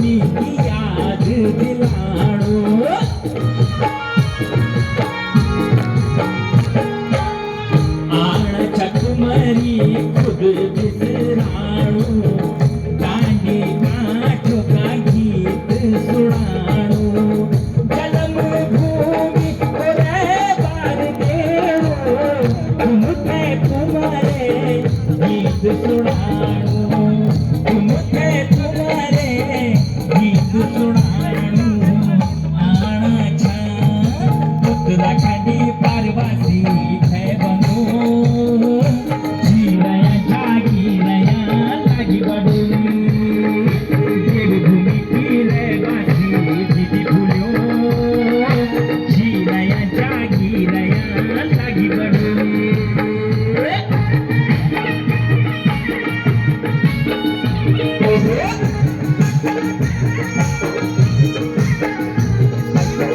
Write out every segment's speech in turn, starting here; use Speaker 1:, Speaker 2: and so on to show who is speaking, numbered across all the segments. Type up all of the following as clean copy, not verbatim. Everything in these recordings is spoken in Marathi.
Speaker 1: पारवासी याद दिलाणो आण चकमरी खुद बिसराणो कांडी काठो का गीत सुनाणो जन्म भूमि रे बार देवो तुमके तुम्हारे गीत सुनाणो तुमके तुम्हारे गीत सुनाणो आणाच्या उत्तराखंडी पारवासी है बनो जीवया गिरया लागी बडोली देवभूमि की रहवासी दीदी भूलो जीवया गिरया लागी बडोली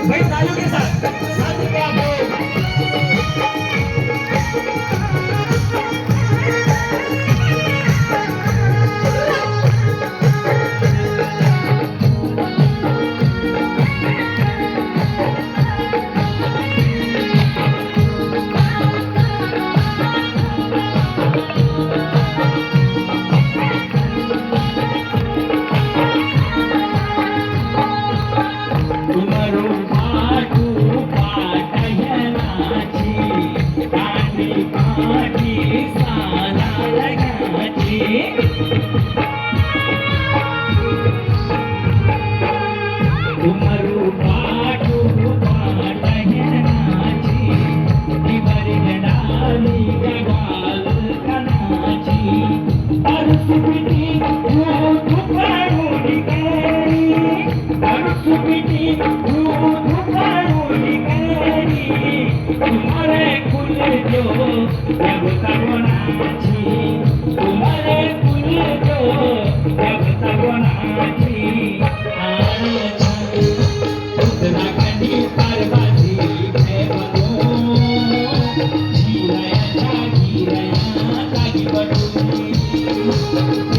Speaker 1: भाई तालियों के साथ रुपया दो तुम्हारो बाटू पाटयनाची काठी काठी सारा लगाची तुम्हारो बाटू पाटयनाची दिवारी गडाली गगाल कनाची अरसुबिटी तू काढून गेली अरसुबिटी तुम्हारे कुल जो देवता बनाची तुम्हारे कुल जो देवता बनाची उत्तराखंडी पारवासी है बनो जीवया गिरया लागी बडोली